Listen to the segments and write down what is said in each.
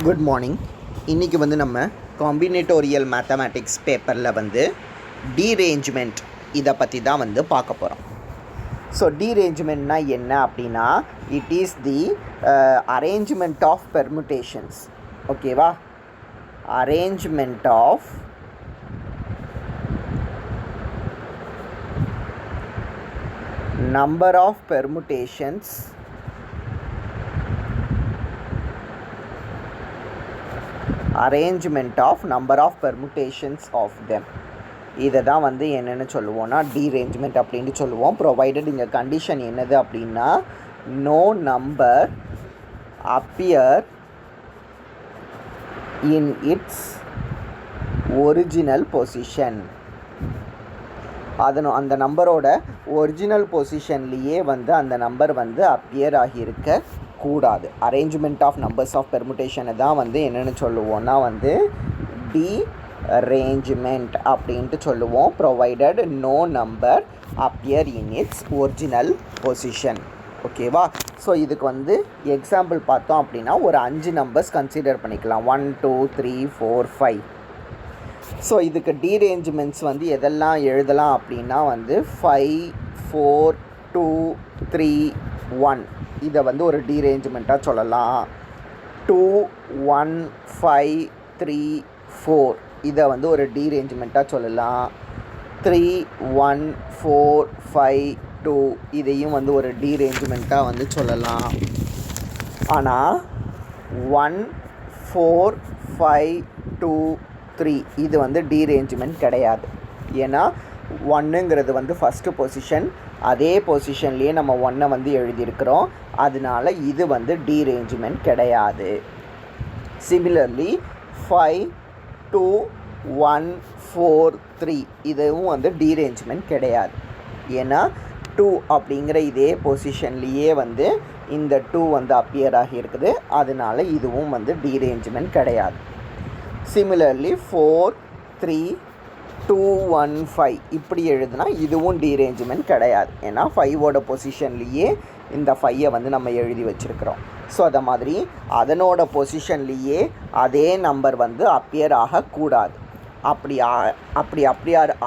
Good morning. இன்றைக்கி வந்து நம்ம காம்பினேட்டோரியல் மேத்தமேட்டிக்ஸ் பேப்பரில் வந்து டீரேஞ்ச்மெண்ட் இதை பற்றி தான் வந்து பார்க்க போகிறோம். ஸோ டீரேஞ்ச்மெண்ட்னா என்ன அப்படின்னா, it is the arrangement of permutations. ஓகேவா? Arrangement of number of permutations arrangement of number of permutations of them. இதை தான் வந்து என்னென்னு சொல்லுவோம்னா டீரேஞ்ச்மெண்ட் அப்படின்னு சொல்லுவோம். ப்ரொவைடட் இங்கே கண்டிஷன் என்னது அப்படின்னா, no number appear in its original position. அந்த நம்பரோட ஒரிஜினல் பொசிஷன்லேயே வந்து அந்த நம்பர் வந்து அப்பியர் ஆகியிருக்க கூடாது. அரேஞ்ச்மெண்ட் ஆஃப் நம்பர்ஸ் ஆஃப் பெர்முட்டேஷனை தான் வந்து என்னென்னு சொல்லுவோம்னா வந்து டீரேஞ்ச்மெண்ட் அப்படின்ட்டு சொல்லுவோம். Provided no number appear in its original position. ஓகேவா? ஸோ இதுக்கு வந்து எக்ஸாம்பிள் பார்த்தோம் அப்படின்னா ஒரு 5 நம்பர்ஸ் கன்சிடர் பண்ணிக்கலாம். 1 2 3 4 5. ஸோ இதுக்கு டீரேஞ்ச்மெண்ட்ஸ் வந்து எதெல்லாம் எழுதலாம் அப்படின்னா வந்து 5 4 2 3 1 இதை வந்து ஒரு டீரேஞ்ச்மெண்ட்டாக சொல்லலாம். 2 1 5 3 4 இதை வந்து ஒரு டீரேஞ்ச்மெண்ட்டாக சொல்லலாம். 3 1 4 5 2 இதையும் வந்து ஒரு டீரேஞ்ச்மெண்ட்டாக வந்து சொல்லலாம். ஆனால் 1 4 5 2 3 இது வந்து டீரேஞ்ச்மெண்ட் கிடையாது. ஏன்னா 1ங்கிறது வந்து ஃபஸ்ட்டு பொசிஷன், அதே பொசிஷன்லேயே நம்ம 1 வந்து எழுதியிருக்கிறோம். அதனால இது வந்து டீரேஞ்ச்மெண்ட் கிடையாது. சிமிலர்லி 5 2 1 4 3 இதுவும் வந்து டீரேஞ்ச்மெண்ட் கிடையாது. ஏன்னா 2 அப்படிங்கிற இதே பொசிஷன்லேயே வந்து இந்த 2 வந்து அப்பியர் ஆகியிருக்குது. அதனால இதுவும் வந்து டீரேஞ்ச்மெண்ட் கிடையாது. சிமிலர்லி 4 3 2 1 5 இப்படி எழுதுனா இதுவும் டீரேஞ்ச்மெண்ட் கிடையாது. ஏன்னா 5ஓட பொசிஷன்லேயே இந்த 5ஐ வந்து நம்ம எழுதி வச்சுருக்கிறோம். ஸோ அதை மாதிரி அதனோட பொசிஷன்லேயே அதே நம்பர் வந்து அப்பியர் ஆகக்கூடாது. அப்படி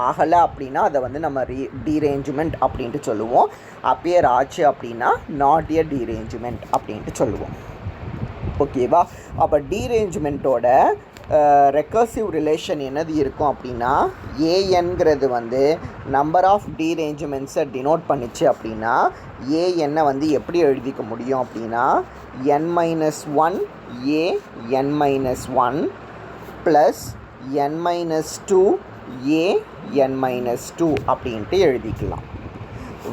ஆகலை அப்படின்னா அதை வந்து நம்ம டீரேஞ்ச்மெண்ட் அப்படின்ட்டு சொல்லுவோம். அப்பியர் ஆச்சு அப்படின்னா நாட் எ டீரேஞ்ச்மெண்ட் அப்படின்ட்டு சொல்லுவோம். ஓகேவா? அப்போ டீரேஞ்ச்மெண்ட்டோட ரெக்கர்சிவ் ரிலேஷன் என்னது இருக்கும் அப்படின்னா, ஏஎன்கிறது வந்து நம்பர் ஆஃப் டீரேஞ்ச்மெண்ட்ஸை டினோட் பண்ணிச்சு அப்படின்னா ஏஎன்னை வந்து எப்படி எழுதிக்க முடியும் அப்படின்னா n-1 ஏ n-1 ப்ளஸ் n-2 ஏ n-2 அப்படின்ட்டு எழுதிக்கலாம்.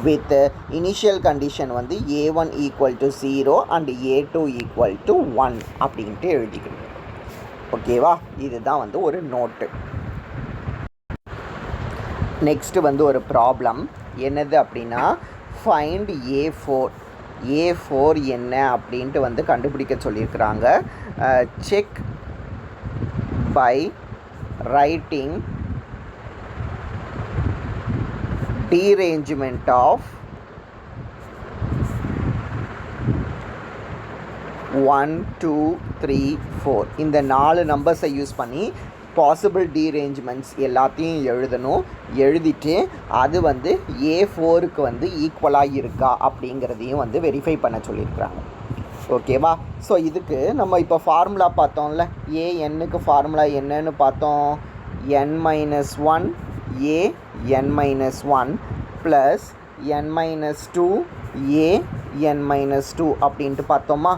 வித் இனிஷியல் கண்டிஷன் வந்து a1 equal to 0 and a2 equal to 1 அப்படின்ட்டு எழுதிக்கணும். ஓகேவா? இதுதான் வந்து ஒரு நோட்டு. நெக்ஸ்ட்டு வந்து ஒரு ப்ராப்ளம் என்னது அப்படின்னா, ஃபைண்ட் A4 என்ன அப்படின்ட்டு வந்து கண்டுபிடிக்க சொல்லியிருக்கிறாங்க. Check by writing derangement of 1 2 3 4 இந்த 4 நம்பர்ஸை யூஸ் பண்ணி பாசிபிள் டீரேஞ்ச்மெண்ட்ஸ் எல்லாத்தையும் எழுதிட்டு அது வந்து A4க்கு வந்து ஈக்குவலாக இருக்கா அப்படிங்கிறதையும் வந்து வெரிஃபை பண்ண சொல்லியிருக்கிறாங்க. ஓகேவா? ஸோ இதுக்கு நம்ம இப்போ ஃபார்முலா பார்த்தோம்ல, ஏஎன்னுக்கு ஃபார்முலா என்னன்னு பார்த்தோம். n-1 ஏ n-1 ப்ளஸ் n-2 ஏ n-2 அப்படின்ட்டு பார்த்தோமா.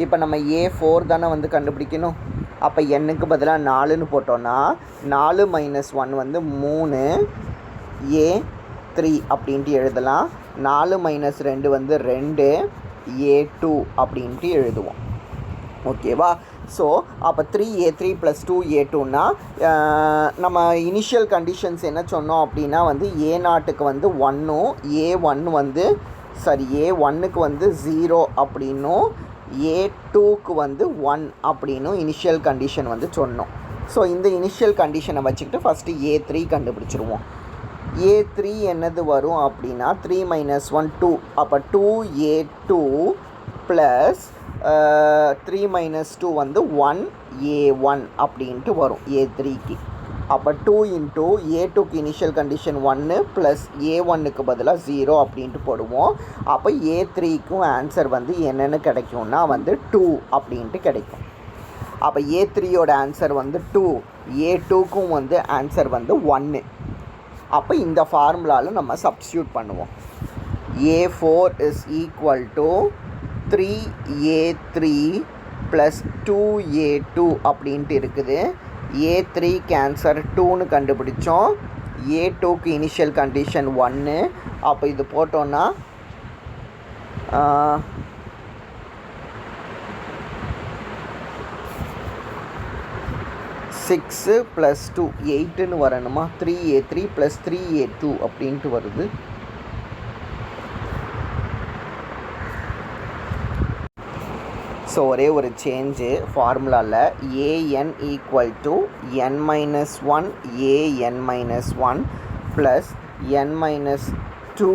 இப்போ நம்ம A4 தானே வந்து கண்டுபிடிக்கணும். அப்போ எண்ணுக்கு பதிலாக 4ன்னு போட்டோன்னா 4 - 1 வந்து 3 A3 அப்படின்ட்டு எழுதலாம். 4 - 2 வந்து 2 A2 அப்படின்ட்டு எழுதுவோம். ஓகேவா? ஸோ அப்போ 3A3 + 2A2னா நம்ம இனிஷியல் கண்டிஷன்ஸ் என்ன சொன்னோம் அப்படின்னா வந்து A0க்கு வந்து 1ம் A1 வந்து A1க்கு வந்து 0 அப்படின்னும் A2க்கு வந்து 1 அப்படின்னும் இனிஷியல் கண்டிஷன் வந்து சொன்னோம். ஸோ இந்த இனிஷியல் கண்டிஷனை வச்சுக்கிட்டு ஃபஸ்ட்டு A3 கண்டுபிடிச்சிருவோம். A3 என்னது வரும் அப்படின்னா 3 - 1 2. அப்போ 2A2 ப்ளஸ் 3 மைனஸ் 2 வந்து 1a1 அப்படின்ட்டு வரும் a3க்கு. அப்போ 2 இன்ட்டு a2க்கு இனிஷியல் கண்டிஷன் 1 ப்ளஸ் a1க்கு பதிலாக 0 அப்படின்ட்டு போடுவோம். அப்போ a3க்கும் ஆன்சர் வந்து என்னென்னு கிடைக்கும்னா வந்து 2 அப்படின்ட்டு கிடைக்கும். அப்போ a3யோட ஆன்சர் வந்து 2, a2க்கும் வந்து ஆன்சர் வந்து 1. அப்போ இந்த ஃபார்முலாவில் நம்ம சப்ஸ்டியூட் பண்ணுவோம். a4 is equal to 3a3 plus 2a2 அப்படின்ட்டு இருக்குது. a3 கேன்சர் 2ன்னு கண்டுபிடிச்சோம். a2க்கு இனிஷியல் கண்டிஷன் 1. அப்போ இது போட்டோன்னா 6 + 2 8ன்னு வரணுமா, 3a3 + 3a2 அப்படின்ட்டு வருது. ஸோ ஒரே ஒரு சேஞ்சு ஃபார்முலாவில் an equal to n - 1 an - 1 plus n - 2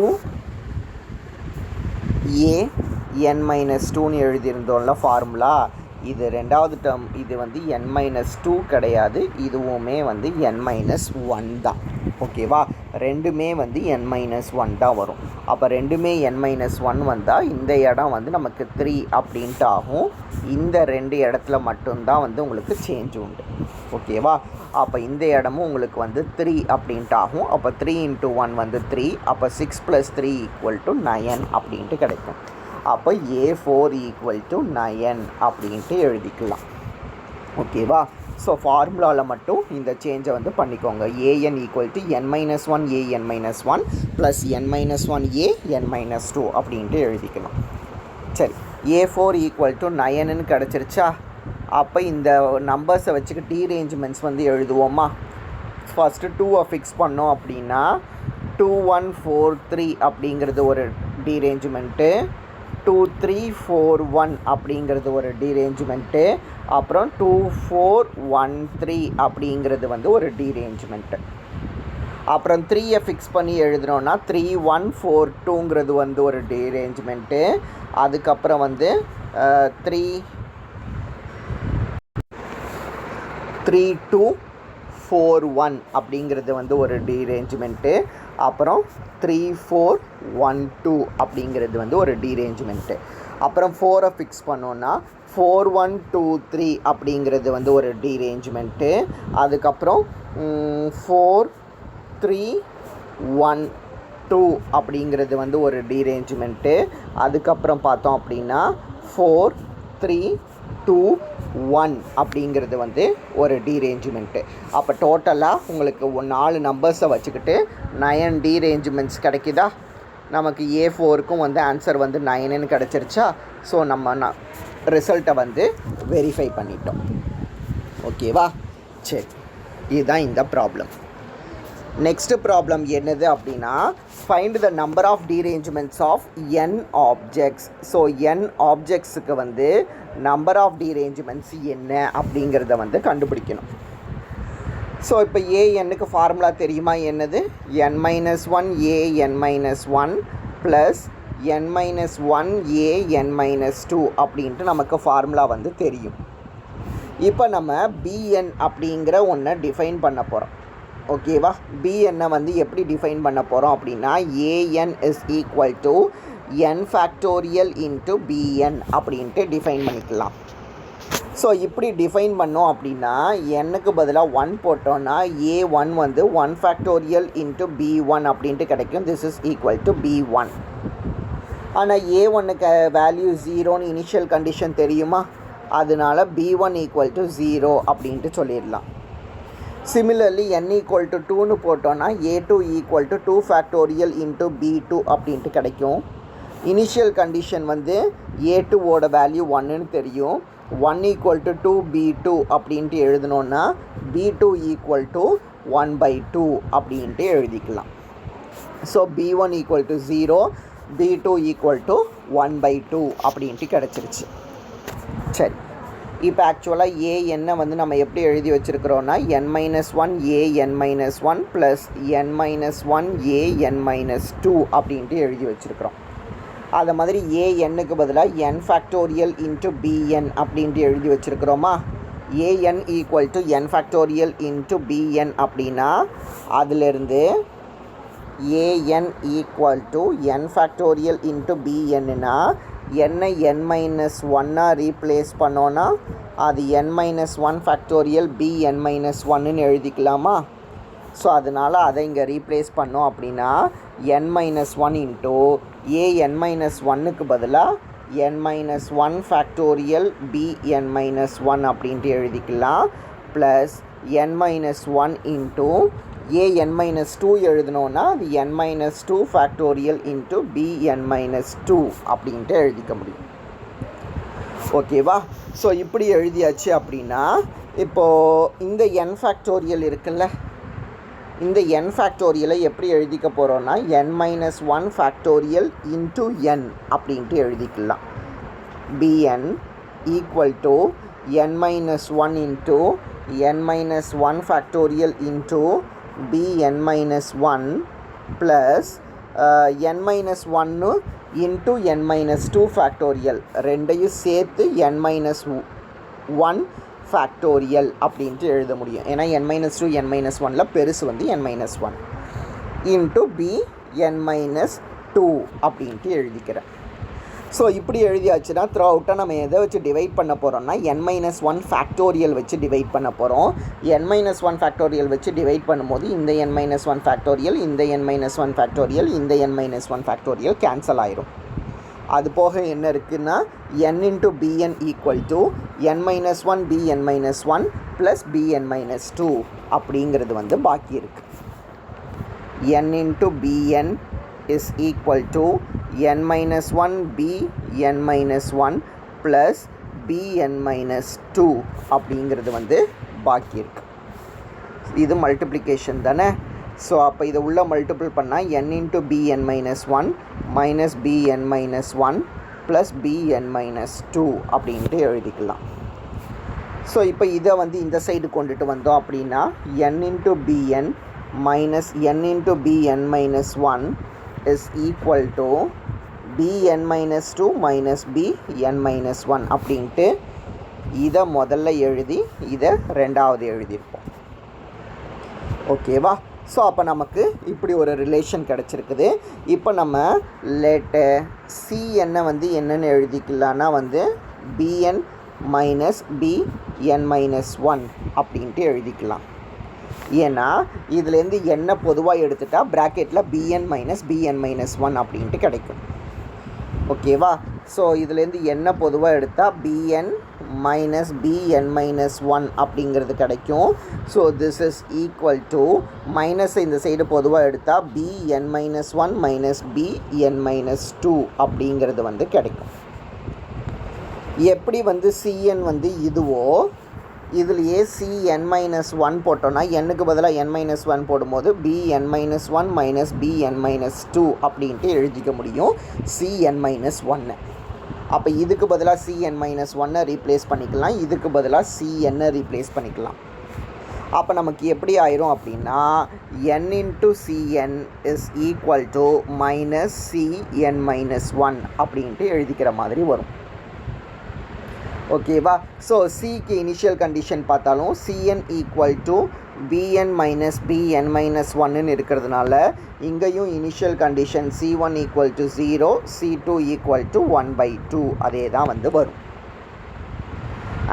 an - 2ன்னு எழுதியிருந்தோம்ல ஃபார்முலா. இது ரெண்டாவது டேர்ம், இது வந்து n - 2 கிடையாது, இதுவுமே வந்து n - 1 தான். ஓகேவா, ரெண்டுமே வந்து n - 1 தான் வரும். அப்போ ரெண்டுமே n - 1 வந்தால் இந்த இடம் வந்து நமக்கு 3 அப்படின்ட்டு ஆகும். இந்த ரெண்டு இடத்துல மட்டும்தான் வந்து உங்களுக்கு சேஞ்ச் உண்டு. ஓகேவா, அப்போ இந்த இடமும் உங்களுக்கு வந்து 3 அப்படின்ட்டு ஆகும். அப்போ 3 × 1 வந்து 3. அப்போ 6 + 3 = 9 அப்படின்ட்டு கிடைக்கும். அப்போ a4 = 9 அப்படின்ட்டு எழுதிக்கலாம். ஓகேவா, ஸோ ஃபார்முலாவில் மட்டும் இந்த சேஞ்சை வந்து பண்ணிக்கோங்க. an = n - 1 an - 1 plus n - 1 an - 2 அப்படின்ட்டு எழுதிக்கலாம். சரி, a4 = 9ன்னு கிடச்சிருச்சா? அப்போ இந்த நம்பர்ஸை வச்சுக்க டீரேஞ்ச்மெண்ட்ஸ் வந்து எழுதுவோமா? ஃபஸ்ட்டு 2 ஃபிக்ஸ் பண்ணோம் அப்படின்னா 2 1 4 3 அப்படிங்கிறது ஒரு டீரேஞ்ச்மெண்ட்டு, 2 3 4 1 அப்படிங்கிறது ஒரு டீரேஞ்ச்மெண்ட்டு, அப்புறம் 2 4 1 3 அப்படிங்கிறது வந்து ஒரு டீரேஞ்ச்மெண்ட்டு. அப்புறம் 3 ஃபிக்ஸ் பண்ணி எழுதுனோன்னா 3 1 4 2ங்கிறது வந்து ஒரு டீரேஞ்ச்மெண்ட்டு. அதுக்கப்புறம் வந்து 3 2 4 1 அப்படிங்கிறது வந்து ஒரு டீரேஞ்ச்மெண்ட்டு. அப்புறம் 3 4 1 2 அப்படிங்கிறது வந்து ஒரு டீரேஞ்ச்மெண்ட்டு. அப்புறம் 4 ஃபிக்ஸ் பண்ணோன்னா 4 1 2 3 அப்படிங்கிறது வந்து ஒரு டீரேஞ்ச்மெண்ட்டு. அதுக்கப்புறம் 4 3 1 2 அப்படிங்கிறது வந்து ஒரு டீரேஞ்ச்மெண்ட்டு. அதுக்கப்புறம் பார்த்தோம் அப்படின்னா 4 3 2 1 அப்படிங்கிறது வந்து ஒரு டீரேஞ்ச்மெண்ட்டு. அப்போ டோட்டலாக உங்களுக்கு 4 நம்பர்ஸை வச்சுக்கிட்டு 9 டீரேஞ்ச்மெண்ட்ஸ் கிடைக்குதா? நமக்கு a4க்கும் வந்து ஆன்சர் வந்து 9ன்னு கிடச்சிருச்சா? ஸோ நம்ம ரிசல்ட்டை வந்து வெரிஃபை பண்ணிட்டோம். ஓகேவா, சரி, இதுதான் இந்த ப்ராப்ளம். நெக்ஸ்ட் ப்ராப்ளம் என்னது அப்படின்னா, find the number of derangements of n objects. So n ஆப்ஜெக்ட்ஸுக்கு வந்து நம்பர் ஆஃப் டீரேஞ்ச்மெண்ட்ஸ் என்ன அப்படிங்கிறத வந்து கண்டுபிடிக்கணும். ஸோ இப்போ anக்கு ஃபார்முலா தெரியுமா? என்னது? n - 1 an - 1 plus n - 1 an - 2 அப்படின்ட்டு நமக்கு ஃபார்முலா வந்து தெரியும். இப்போ நம்ம bn அப்படிங்கிற ஒன்றை டிஃபைன் பண்ண போகிறோம். ஓகேவா, bn வந்து எப்படி டிஃபைன் பண்ண போகிறோம் அப்படின்னா an is equal to n factorial into bn அப்படின்ட்டு டிஃபைன் பண்ணிக்கலாம். ஸோ இப்படி டிஃபைன் பண்ணோம் அப்படின்னா n-க்கு பதிலாக 1 போட்டோன்னா a1 வந்து 1 ஃபேக்டோரியல் இன்ட்டு b1 அப்படின்ட்டு கிடைக்கும். This is equal to b1. ஆனால் a1க்கு வேல்யூ 0ன்னு இனிஷியல் கண்டிஷன் தெரியுமா? அதனால b1 = 0 அப்படின்ட்டு சொல்லிடலாம். சிமிலர்லி n = 2ன்னு போட்டோன்னா a2 = 2 ஃபேக்டோரியல் இன்ட்டு b2 அப்படின்ட்டு கிடைக்கும். இனிஷியல் கண்டிஷன் வந்து a2வோட வேல்யூ 1ன்னு தெரியும். 1 = 2 b2 அப்படின்ட்டு எழுதணுன்னா b2 = 1/2 அப்படின்ட்டு எழுதிக்கலாம். ஸோ b1 = 0, b2 = 1/2 அப்படின்ட்டு கிடச்சிருச்சு. சரி, இப்போ ஆக்சுவலாக an வந்து நம்ம எப்படி எழுதி வச்சுருக்கிறோன்னா n - 1 an - 1 plus n - 1 an - 2 அப்படின்ட்டு எழுதி வச்சுருக்கிறோம். அதை மாதிரி ஏஎன்னுக்கு பதிலாக n ஃபேக்டோரியல் இன்ட்டு பிஎன் அப்படின்ட்டு எழுதி வச்சுருக்கிறோமா. A n equal to n factorial into b n அப்படின்னா அதிலிருந்து a n equal to n factorial into பிஎன்னுனா என்னை n-1 ரீப்ளேஸ் பண்ணோன்னா அது n-1 ஃபேக்டோரியல் bn-1ன்னு எழுதிக்கலாமா. ஸோ அதனால் அதை இங்கே ரீப்ளேஸ் பண்ணோம் அப்படின்னா n-1 இன்ட்டு an-1க்கு பதிலாக n-1 ஃபேக்டோரியல் bn-1 அப்படின்ட்டு எழுதிக்கலாம். ப்ளஸ் n-1 இன்ட்டு an-2 எழுதினோன்னா அது n-2 ஃபேக்டோரியல் இன்ட்டு bn-2 அப்படின்ட்டு எழுதிக்க முடியும். ஓகேவா. ஸோ இப்படி எழுதியாச்சு அப்படின்னா இப்போது இந்த n ஃபேக்டோரியல் இருக்குல்ல, இந்த n ஃபேக்டோரியலை எப்படி எழுதிக்க போகிறோன்னா n-1 ஃபேக்டோரியல் இன்ட்டு n அப்படின்ட்டு எழுதிக்கலாம். bn equal to n-1 into n-1 factorial into bn-1 plus n-1 into n-2 factorial ரெண்டையும் சேர்த்து n-1 ஃபேக்டோரியல் அப்படின்ட்டு எழுத முடியும். ஏன்னா n-2 n-1ல பெருசு வந்து n-1 இன்ட்டு bn-2 அப்படின்ட்டு எழுதிக்கிறேன். ஸோ இப்படி எழுதியாச்சுன்னா த்ரூ அவுட்டாக நம்ம எதை வச்சு டிவைட் பண்ண போகிறோம்னா n-1 ஃபேக்டோரியல் வச்சு டிவைட் பண்ண போகிறோம். n-1 ஃபேக்டோரியல் வச்சு டிவைட் பண்ணும்போது இந்த n-1 ஃபேக்டோரியல், இந்த n-1 ஃபேக்டோரியல், இந்த n-1 ஃபேக்டோரியல் கேன்சல் ஆயிரும். அது போக என்ன இருக்குன்னா n into bn equal to n-1 bn-1 plus bn-2 அப்படிங்கிறது வந்து பாக்கி இருக்குது. n into bn is equal to n-1 bn-1 plus bn-2 அப்படிங்கிறது வந்து பாக்கி இருக்குது. இது மல்டிப்ளிகேஷன் தானே. ஸோ அப்போ இதை உள்ள மல்டிபிள் பண்ணால் n into bn-1 minus bn-1 plus bn-2 அப்படின்ட்டு எழுதிக்கலாம். ஸோ இப்போ இதை வந்து இந்த சைடு கொண்டுட்டு வந்தோம் அப்படின்னா n into bn minus n into bn-1 is equal to bn-2 minus bn-1 அப்படின்ட்டு இதை முதல்ல எழுதி இதை ரெண்டாவது எழுதியிருப்போம். ஓகேவா. ஸோ அப்போ நமக்கு இப்படி ஒரு ரிலேஷன் கிடச்சிருக்குது. இப்போ நம்ம லேட்டு cnனை வந்து என்னென்னு எழுதிக்கலான்னா வந்து bn மைனஸ் bn-1 அப்படின்ட்டு எழுதிக்கலாம். ஏன்னா இதுலேருந்து என்ன பொதுவாக எடுத்துட்டா ப்ராக்கெட்டில் bn மைனஸ் bn-1 அப்படின்ட்டு கிடைக்கும். ஓகேவா. ஸோ இதுலேருந்து என்ன பொதுவாக எடுத்தால் bn மைனஸ் bn-1 அப்படிங்கிறது கிடைக்கும். So this is equal to minus இந்த சைடு பொதுவாக எடுத்தால் bn-1 மைனஸ் bn-2 அப்படிங்கிறது வந்து கிடைக்கும். எப்படி வந்து cn வந்து இதுவோ இதுலேயே cn-1 போட்டோன்னா n-க்கு பதிலாக n-1 போடும்போது bn-1 மைனஸ் bn-2 அப்படின்ட்டு எழுதிக்க முடியும் cn-1. அப்போ இதுக்கு பதிலாக cn-1 ரீப்ளேஸ் பண்ணிக்கலாம், இதுக்கு பதிலாக cn ரீப்ளேஸ் பண்ணிக்கலாம். அப்போ நமக்கு எப்படி ஆயிரும் அப்படின்னா n into cn is equal to minus cn-1 அப்படின்ட்டு எழுதிக்கிற மாதிரி வரும். ஓகேவா. ஸோ சிக்கு இனிஷியல் கண்டிஷன் பார்த்தாலும் cn equal to bn minus bn-1ன்னு இருக்கிறதுனால இங்கேயும் initial condition c1 equal to 0, c2 equal to 1/2 அதே தான் வந்து வரும்.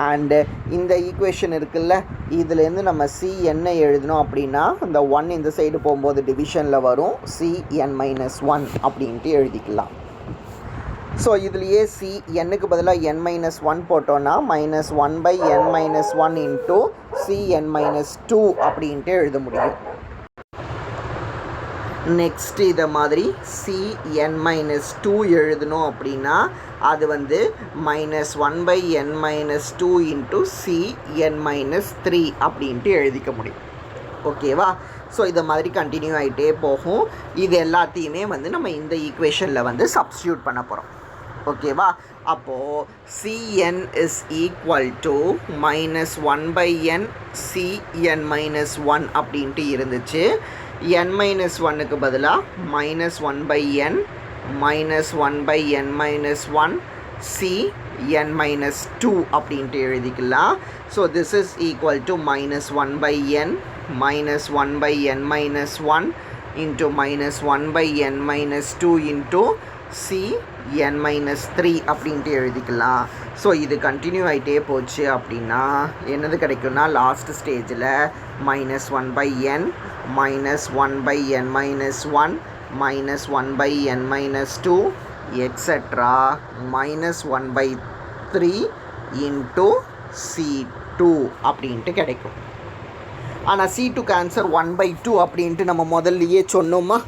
அண்டு இந்த ஈக்குவேஷன் இருக்குல்ல, இதுலேருந்து நம்ம cnனை எழுதணும் அப்படின்னா இந்த 1 இந்த சைடு போகும்போது டிவிஷனில் வரும், cn-1 அப்படின்ட்டு எழுதிக்கலாம். ஸோ இதுலேயே n-க்கு பதிலாக n-1 போட்டோன்னா மைனஸ் 1/n-1 இன்ட்டு cn-2 அப்படின்ட்டு எழுத முடியும். நெக்ஸ்ட் இதை மாதிரி cn-2 எழுதணும் அப்படின்னா அது வந்து மைனஸ் 1/n-2 இன்ட்டு cn-3 அப்படின்ட்டு எழுதிக்க முடியும். ஓகேவா. ஸோ இதை மாதிரி கண்டினியூ ஆகிட்டே போகும். இது எல்லாத்தையுமே வந்து நம்ம இந்த ஈக்குவேஷனில் வந்து சப்ஸ்டியூட் பண்ண போகிறோம். ஓகேவா. அப்போது cn is equal to minus 1/n cn-1 அப்படின்ட்டு இருந்துச்சு. n-1க்கு பதிலாக minus 1/n minus 1 by n minus 1 c n minus 2 அப்படின்ட்டு எழுதிக்கலாம். So this is equal to minus 1 by n minus 1 by n minus 1 into minus 1 by n minus 2 into c n minus 3 அப்படின்ட்டு எழுதிக்கலாம். So இது continue ஆகிட்டே போச்சு அப்படின்னா என்னது கிடைக்கும்னா லாஸ்ட் ஸ்டேஜில் minus 1 by n minus 1 by n minus 1 minus 1 by n minus 2 etc. minus 1 by 3 into c2 அப்படின்ட்டு கிடைக்கும். ஆனால் c2க்கு ஆன்சர் 1 by 2 அப்படின்ட்டு நம்ம முதல்லையே சொன்னோமா.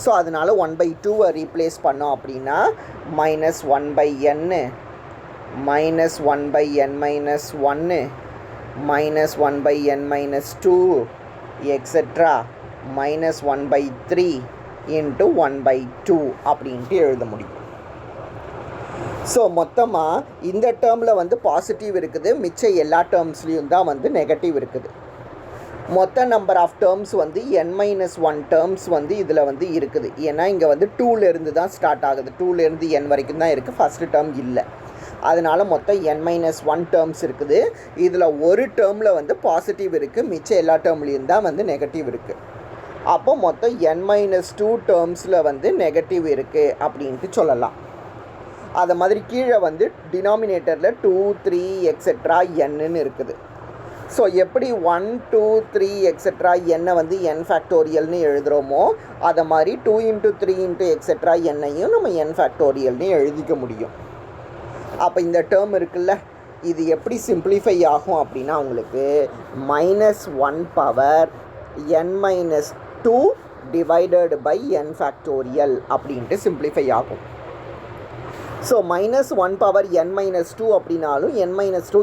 ஸோ அதனால் 1 by 2 ரீப்ளேஸ் பண்ணோம் அப்படின்னா minus 1 by n minus 1 by n minus 1 minus 1 by n minus 2 etc. minus 1 by 3 into 1 by 2 அப்படின்ட்டு எழுத முடியும். ஸோ மொத்தமாக இந்த டேர்மில் வந்து பாசிட்டிவ் இருக்குது, மிச்ச எல்லா டேர்ம்ஸ்லேயும் தான் வந்து நெகட்டிவ் இருக்குது. மொத்த நம்பர் ஆஃப் டேர்ம்ஸ் வந்து n-1 டேர்ம்ஸ் வந்து இதில் வந்து இருக்குது. ஏன்னா இங்கே வந்து 2லேருந்து தான் ஸ்டார்ட் ஆகுது, 2லேருந்து n வரைக்கும் தான் இருக்குது, ஃபஸ்ட்டு டேர்ம் இல்லை. அதனால் மொத்தம் n-1 டேர்ம்ஸ் இருக்குது. இதில் ஒரு டேர்மில் வந்து பாசிட்டிவ் இருக்குது, மிச்ச எல்லா டேர்ம்லேயும் தான் வந்து நெகட்டிவ் இருக்குது. அப்போ மொத்தம் n-2 டேர்ம்ஸில் வந்து நெகட்டிவ் இருக்குது அப்படின்ட்டு சொல்லலாம். அது மாதிரி கீழே வந்து டினாமினேட்டரில் 2 3 எக்ஸெட்ரா என்னன்னு இருக்குது. ஸோ எப்படி 1 2 3 எக்ஸெட்ரா என்னை வந்து n ஃபேக்டோரியல்னு எழுதுகிறோமோ அதை மாதிரி 2 into 3 into எக்ஸெட்ரா என்னையும் நம்ம n ஃபேக்டோரியல்னு எழுதிக்க முடியும். அப்போ இந்த டேர்ம் இருக்குல்ல, இது எப்படி சிம்பிளிஃபை ஆகும் அப்படின்னா உங்களுக்கு -1 power n minus 2 divided by n factorial அப்படின்ட்டு சிம்பிளிஃபை ஆகும். ஸோ -1 பவர் n minus 2 அப்படின்னாலும் n minus 2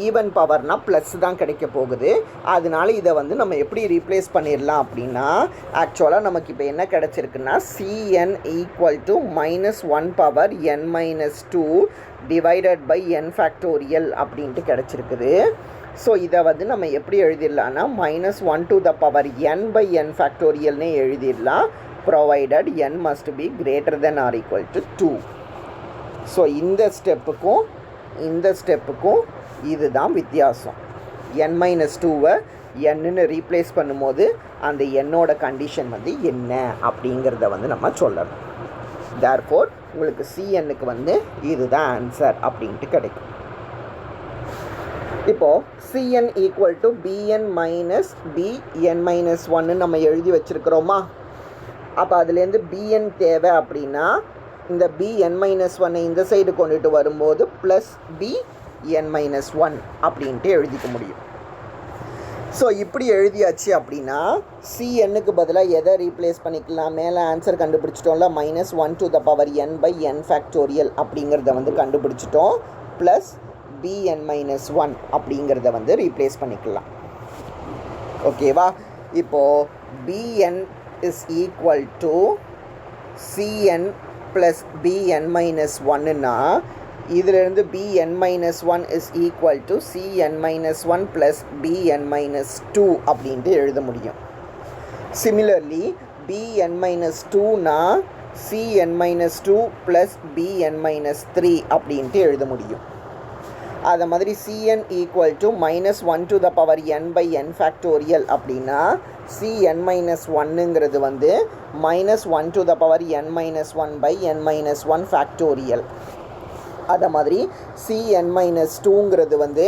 ஈவன் பவர்னால் ப்ளஸ் தான் கிடைக்க போகுது. அதனால இதை வந்து நம்ம எப்படி ரீப்ளேஸ் பண்ணிடலாம் அப்படின்னா ஆக்சுவலாக நமக்கு இப்போ என்ன கிடச்சிருக்குன்னா cn equal to -1 power n minus 2 divided by n factorial அப்படின்ட்டு கிடச்சிருக்குது. ஸோ இதை வந்து நம்ம எப்படி எழுதிடலான்னா -1 to the power n by n ஃபேக்டோரியல்னே எழுதிடலாம், provided n must be greater than or equal to 2. So இந்த ஸ்டெப்புக்கும் இதுதான் வித்தியாசம். n-2வை என்னன்னு ரீப்ளேஸ் பண்ணும்போது அந்த என்னோட கண்டிஷன் வந்து என்ன அப்படிங்கிறத வந்து நம்ம சொல்லணும். தேர்ஃபோர் உங்களுக்கு cnக்கு வந்து இதுதான் ஆன்சர் அப்படின்ட்டு கிடைக்கும். இப்போது cn equal to bn minus bn minus 1 நம்ம எழுதி வச்சுருக்கிறோமா. அப்போ அதுலேருந்து bn தேவை அப்படின்னா இந்த bn-1 இந்த சைடு கொண்டுட்டு வரும்போது ப்ளஸ் bn-1 அப்படின்ட்டு எழுதிக்க முடியும். ஸோ இப்படி எழுதியாச்சு அப்படின்னா cnக்கு பதிலாக எதை ரீப்ளேஸ் பண்ணிக்கலாம், மேலே ஆன்சர் கண்டுபிடிச்சிட்டோம்ல -1 to the power n by n factorial அப்படிங்கிறத வந்து கண்டுபிடிச்சிட்டோம், ப்ளஸ் bn-1 அப்படிங்கிறத வந்து ரீப்ளேஸ் பண்ணிக்கலாம். ஓகேவா. இப்போது bn is equal to cn plus bn-1னா இதிலிருந்து bn-1 is equal to cn-1 plus bn-2 அப்படின்ட்டு எழுத முடியும். சிமிலர்லி bn-2னா cn-2 plus bn-3 அப்படின்ட்டு எழுத முடியும். அதை மாதிரி cn equal to -1 to the power n by n factorial அப்படின்னா cn-1ங்கிறது வந்து -1 to the power n-1 by n-1 factorial. அதை மாதிரி cn-2ங்கிறது வந்து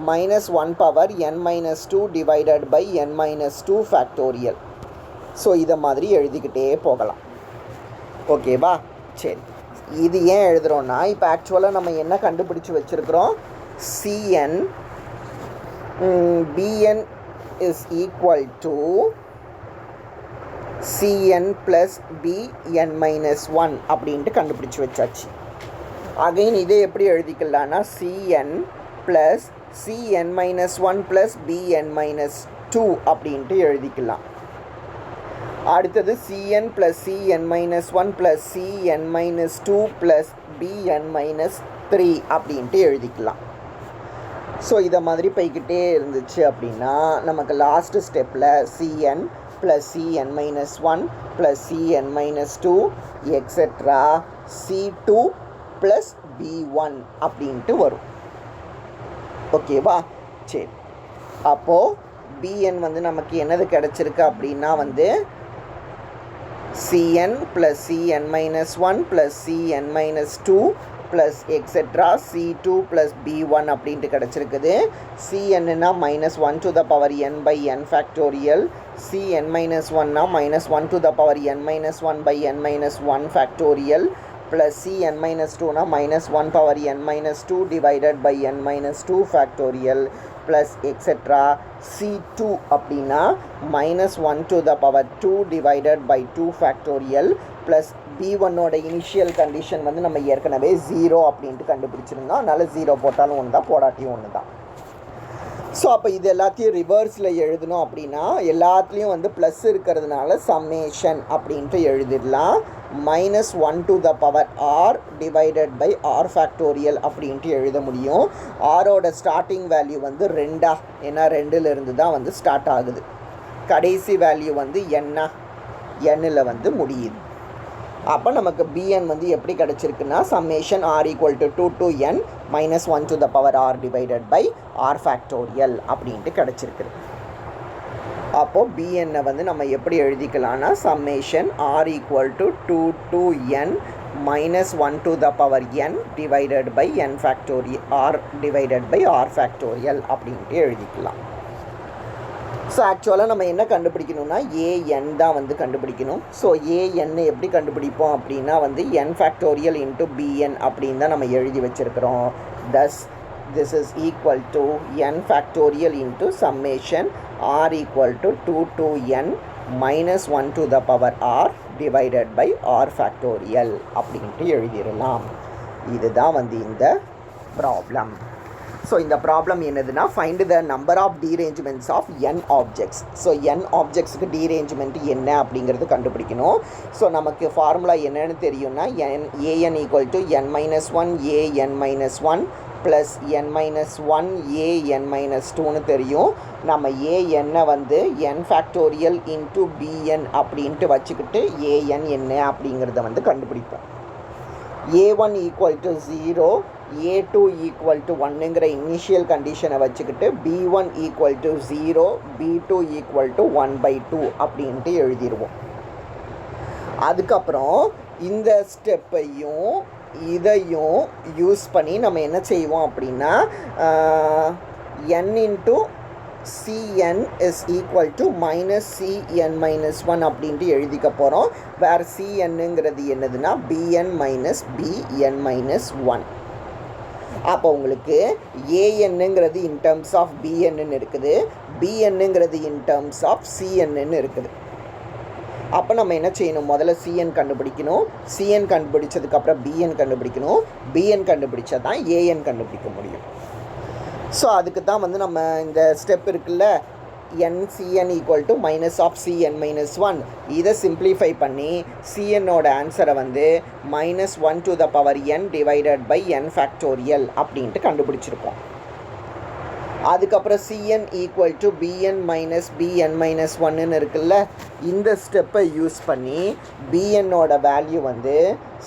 -1 power n-2 divided by n-2 factorial. So இதை மாதிரி எழுதிக்கிட்டே போகலாம். ஓகேவா. சரி, இது ஏன் எழுதுகிறோன்னா இப்போ ஆக்சுவலாக நம்ம என்ன கண்டுபிடிச்சி வச்சுருக்கிறோம், cn bn is equal to cn plus bn-1 அப்படின்ட்டு கண்டுபிடிச்சி வச்சாச்சு. அகைன் இதை எப்படி எழுதிக்கலான்னா cn plus cn-1 plus bn-2 அப்படின்ட்டு எழுதிக்கலாம். அடுத்தது cn plus cn-1 plus cn-2 plus bn-3 அப்படின்ட்டு எழுதிக்கலாம். ஸோ இதை மாதிரி போய்கிட்டே இருந்துச்சு அப்படின்னா நமக்கு லாஸ்ட்டு ஸ்டெப்பில் cn plus cn minus 1 plus cn minus 2 etc. c2 plus b1 அப்படின்ட்டு வரும். ஓகேவா? சரி, அப்போது bn வந்து நமக்கு என்னது கிடச்சிருக்கு அப்படின்னா வந்து cn plus cn minus 1 plus cn minus 2 plus etc. c2 plus b1 அப்படின்ட்டு கிடச்சிருக்குது. cnனா minus 1 to the power n by n factorial, cn minus 1னா minus 1 to the power n minus 1 by n minus 1 factorial plus cn minus 2னா minus 1 power n minus 2 divided by n minus 2 factorial plus etc. c2 அப்படின்னா minus 1 to the power 2 divided by 2 factorial plus b1 ஓட initial condition வந்து நம்ம ஏற்கனவே 0 அப்படின்ட்டு கண்டுபிடிச்சிருந்தோம். அதனால் 0 போட்டாலும் ஒன்று தான், போடாட்டியும் ஒன்று தான். ஸோ அப்போ இது எல்லாத்தையும் ரிவர்ஸில் எழுதணும் அப்படின்னா எல்லாத்துலேயும் வந்து ப்ளஸ் இருக்கிறதுனால சம்மேஷன் அப்படின்ட்டு எழுதிடலாம். Minus 1 to the power r divided by r factorial அப்படின்ட்டு எழுத முடியும். ஆரோட ஸ்டார்டிங் வேல்யூ வந்து 2, ஏன்னா 2லேருந்து தான் வந்து ஸ்டார்ட் ஆகுது. கடைசி வேல்யூ வந்து n வந்து முடியுது. அப்போ நமக்கு bn வந்து எப்படி கிடச்சிருக்குன்னா summation r equal to 2 to n minus 1 to the power r divided by r factorial அப்படின்ட்டு கிடச்சிருக்குது. அப்போது bn வந்து நம்ம எப்படி எழுதிக்கலாம்னா summation r equal to 2 to n minus 1 to the power n divided by n factorial r divided by r factorial அப்படின்ட்டு எழுதிக்கலாம். So ஆக்சுவலாக நம்ம என்ன கண்டுபிடிக்கணும்னா an தான் வந்து கண்டுபிடிக்கணும். ஸோ an எப்படி கண்டுபிடிப்போம் அப்படின்னா வந்து n ஃபேக்டோரியல் இன்ட்டு bn அப்படின்னு தான் நம்ம எழுதி வச்சுருக்கிறோம். thus this is equal to n factorial into summation r equal to 2 to n minus 1 to the power r divided by r factorial அப்படின்ட்டு எழுதிடலாம். இதுதான் வந்து இந்த ப்ராப்ளம். ஸோ இந்த ப்ராப்ளம் என்னதுன்னா find the number of derangements of n objects. So n ஆப்ஜெக்ட்ஸுக்கு derangement என்ன அப்படிங்கிறது கண்டுபிடிக்கணும். ஸோ நமக்கு ஃபார்முலா என்னன்னு தெரியும்னா an equal to n minus 1 an minus 1 plus n minus 1 an minus 2ன்னு தெரியும். நம்ம an வந்து n ஃபேக்டோரியல் இன்ட்டு bn அப்படின்ட்டு வச்சுக்கிட்டு an என்ன அப்படிங்கிறத வந்து கண்டுபிடிப்போம். a1 equal to 0, a2 equal to 1ங்கிற இனிஷியல் கண்டிஷனை வச்சுக்கிட்டு b1 equal to 0, b2 equal to 1/2 அப்படின்ட்டு எழுதிடுவோம். அதுக்கப்புறம் இந்த ஸ்டெப்பையும் இதையும் யூஸ் பண்ணி நம்ம என்ன செய்வோம் அப்படின்னா n into cn is equal to minus cn minus 1 அப்படின்ட்டு எழுதிக்க போகிறோம். வேறு cnங்கிறது என்னதுன்னா bn minus bn minus 1. அப்போ உங்களுக்கு anங்கிறது இன் டர்ம்ஸ் ஆஃப் bnன்னு இருக்குது, bnங்கிறது இன் டர்ம்ஸ் ஆஃப் cnன்னு இருக்குது. அப்போ நம்ம என்ன செய்யணும், முதல்ல cn கண்டுபிடிக்கணும், cn கண்டுபிடிச்சதுக்கப்புறம் bn கண்டுபிடிக்கணும், bn கண்டுபிடிச்சா தான் an கண்டுபிடிக்க முடியும். ஸோ அதுக்கு தான் வந்து நம்ம இந்த ஸ்டெப் இருக்குல்ல ncn equal to minus of cn minus 1, இதை சிம்ப்ளிஃபை பண்ணி cnோட ஆன்சரை வந்து minus 1 to the power n divided by n factorial அப்படின்ட்டு கண்டுபிடிச்சிருப்போம். அதுக்கப்புறம் cn equal to bn minus bn minus 1ன்னு இருக்குல்ல, இந்த ஸ்டெப்பை யூஸ் பண்ணி bnோட வேல்யூ வந்து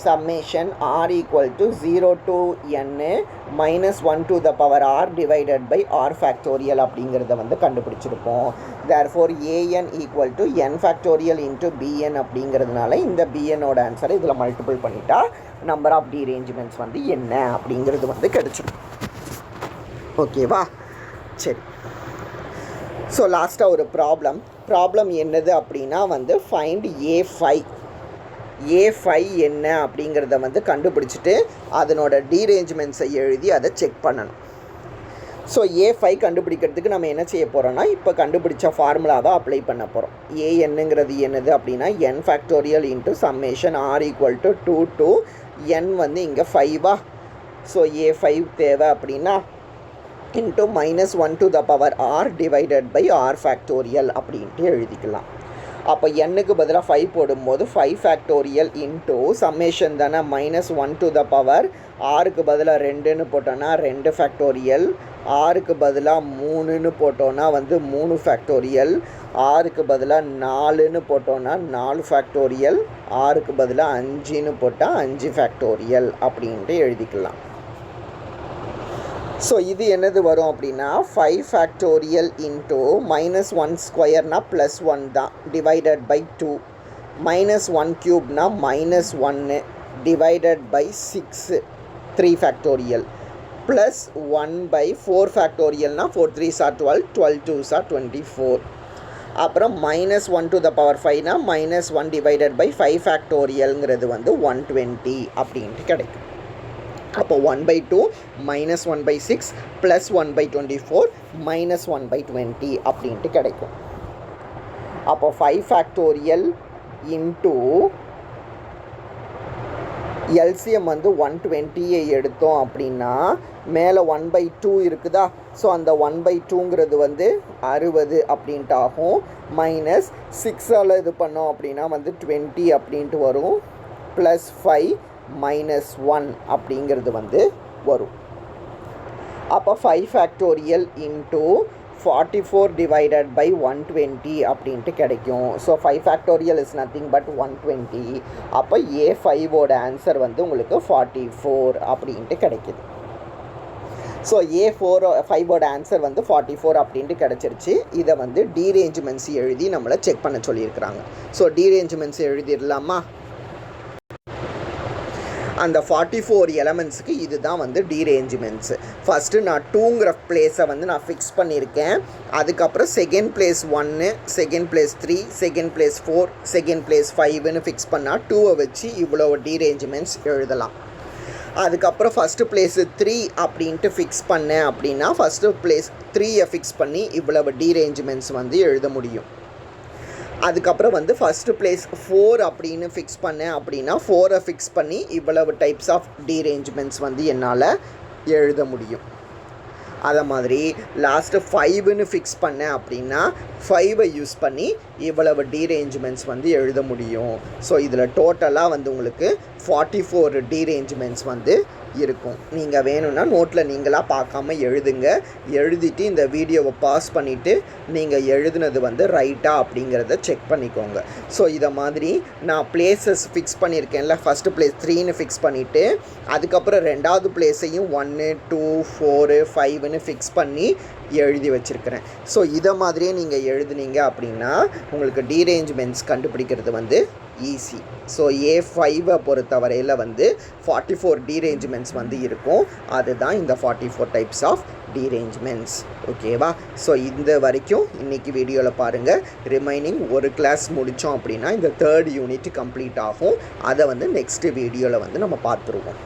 summation r equal to 0 to n minus 1 to the power r divided by r factorial அப்படிங்கிறத வந்து கண்டுபிடிச்சிருப்போம். Therefore an equal to n factorial into bn அப்படிங்கிறதுனால இந்த bnோட ஆன்சரை இதில் மல்டிபிள் பண்ணிட்டா நம்பர் ஆஃப் டீரேஞ்ச்மெண்ட்ஸ் வந்து என்ன அப்படிங்கிறது வந்து கிடச்சிடும். ஓகேவா? சரி, ஸோ லாஸ்ட்டாக ஒரு ப்ராப்ளம் என்னது அப்படின்னா வந்து ஃபைண்ட் a5 என்ன அப்படிங்கிறத வந்து கண்டுபிடிச்சிட்டு அதனோட டீரேஞ்ச்மெண்ட்ஸை எழுதி அதை செக் பண்ணணும். ஸோ a5 கண்டுபிடிக்கிறதுக்கு நம்ம என்ன செய்ய போகிறோம்னா இப்போ கண்டுபிடிச்ச ஃபார்முலாவை அப்ளை பண்ண போகிறோம். anங்கிறது என்னது அப்படின்னா n factorial into summation r equal to 2 to n வந்து இங்கே 5. ஸோ a5 தேவை அப்படின்னா into minus 1 to the power r divided by r factorial அப்படின்ட்டு எழுதிக்கலாம். அப்போ n-க்கு பதிலாக 5 போடும்போது 5 ஃபேக்டோரியல் இன்ட்டு சம்மேஷன் தானே மைனஸ் 1 to the power ஆறுக்கு பதிலாக 2ன்னு போட்டோன்னா 2 ஃபேக்டோரியல், ஆறுக்கு பதிலாக 3ன்னு போட்டோன்னா வந்து 3 ஃபேக்டோரியல், ஆறுக்கு பதிலாக 4ன்னு போட்டோன்னா 4 ஃபேக்டோரியல், ஆறுக்கு பதிலாக 5ன்னு போட்டால் 5 ஃபேக்டோரியல் அப்படின்ட்டு எழுதிக்கலாம். ஸோ இது என்னது வரும் அப்படின்னா 5 ஃபேக்டோரியல் இன்ட்டு -1 ஸ்கொயர்னா +1 தான் டிவைடட் பை 2, -1 க்யூப்னா -1 divided by 6 3 factorial, plus 1 by 4 ஃபேக்டோரியல்னா 4 3s are 12, 12 2s are 24. அப்புறம் -1 to the power 5னா -1 டிவைடட் பை 5 ஃபேக்டோரியல்ங்கிறது வந்து 120 அப்படின்ட்டு கிடைக்கும். அப்போ 1/2 -1/6 ப்ளஸ் 1/24 -1/20 அப்படின்ட்டு கிடைக்கும். அப்போ 5 ஃபேக்டோரியல் இன்ட்டு எல்சிஎம் வந்து 120 எடுத்தோம் அப்படின்னா மேலே 1/2 இருக்குதா, ஸோ அந்த 1/2ங்கிறது வந்து 60 அப்படின்ட்டு ஆகும். -6ஆல் இது பண்ணோம் அப்படின்னா வந்து 20 அப்படின்ட்டு வரும், ப்ளஸ் 5 -1 அப்படிங்கிறது வந்து வரும். அப்போ 5 ஃபேக்டோரியல் இன்ட்டு 44 டிவைடட் பை 120 அப்படின்ட்டு கிடைக்கும். So 5 factorial is nothing but 120. அப்போ A5ஓட ஆன்சர் வந்து உங்களுக்கு 44 அப்படின்ட்டு கிடைக்கிது. ஸோ A5ஓட ஆன்சர் வந்து 44 அப்படின்ட்டு கிடச்சிருச்சு. இதை வந்து டீரேஞ்ச்மெண்ட்ஸ் எழுதி நம்மளை செக் பண்ண சொல்லியிருக்கிறாங்க. ஸோ டீரேஞ்ச்மெண்ட்ஸ் எழுதிடலாமா? அந்த 44 எலமெண்ட்ஸுக்கு இதுதான் வந்து டீரேஞ்ச்மெண்ட்ஸு. ஃபஸ்ட்டு நான் 2ங்கிற பிளேஸை வந்து நான் ஃபிக்ஸ் பண்ணியிருக்கேன். அதுக்கப்புறம் second place 1, second place 3, second place 4, second place 5ன்னு ஃபிக்ஸ் பண்ணால் 2வை வச்சு இவ்வளோ டீரேஞ்ச்மெண்ட்ஸ் எழுதலாம். அதுக்கப்புறம் ஃபஸ்ட்டு பிளேஸு 3 அப்படின்ட்டு ஃபிக்ஸ் பண்ணேன் அப்படின்னா ஃபஸ்ட்டு பிளேஸ் 3யை ஃபிக்ஸ் பண்ணி இவ்வளவு டீரேஞ்ச்மெண்ட்ஸ் வந்து எழுத முடியும். அதுக்கப்புறம் வந்து ஃபஸ்ட்டு பிளேஸ் 4 அப்படின்னு ஃபிக்ஸ் பண்ணேன் அப்படின்னா 4ஐ ஃபிக்ஸ் பண்ணி இவ்வளவு டைப்ஸ் ஆஃப் டீரேஞ்ச்மெண்ட்ஸ் வந்து என்னால் எழுத முடியும். அதை மாதிரி லாஸ்ட்டு 5ன்னு ஃபிக்ஸ் பண்ணேன் அப்படின்னா 5ஐ யூஸ் பண்ணி இவ்வளவு டீரேஞ்ச்மெண்ட்ஸ் வந்து எழுத முடியும். ஸோ இதில் டோட்டலாக வந்து உங்களுக்கு 44 டீரேஞ்ச்மெண்ட்ஸ் வந்து இருக்கும். நீங்கள் வேணும்னா நோட்டில் நீங்களாக பார்க்காம எழுதுங்க. எழுதிட்டு இந்த வீடியோவை பாஸ் பண்ணிவிட்டு நீங்கள் எழுதுனது வந்து ரைட்டா அப்படிங்கிறத செக் பண்ணிக்கோங்க. ஸோ இதை மாதிரி நான் பிளேசஸ் ஃபிக்ஸ் பண்ணியிருக்கேன்ல, ஃபஸ்ட்டு பிளேஸ் 3ன்னு ஃபிக்ஸ் பண்ணிவிட்டு அதுக்கப்புறம் ரெண்டாவது பிளேஸையும் 1 2 4 5ன்னு ஃபிக்ஸ் பண்ணி எழுதி வச்சுருக்கிறேன். ஸோ இதை மாதிரியே நீங்கள் எழுதுனீங்க அப்படின்னா உங்களுக்கு டீரேஞ்ச்மெண்ட்ஸ் கண்டுபிடிக்கிறது வந்து ஈஸி. ஸோ A5ஐ பொறுத்த வரையில் வந்து 44 டீரேஞ்ச்மெண்ட்ஸ் வந்து இருக்கும். அதுதான் இந்த 44 டைப்ஸ் ஆஃப் டீரேஞ்ச்மெண்ட்ஸ். ஓகேவா? ஸோ இந்த வரைக்கும் இன்றைக்கி வீடியோவில் பாருங்கள். ரிமைனிங் ஒரு கிளாஸ் முடித்தோம் அப்படின்னா இந்த 3rd யூனிட் கம்ப்ளீட் ஆகும். அதை வந்து நெக்ஸ்ட்டு வீடியோவில் வந்து நம்ம பார்த்துருவோம்.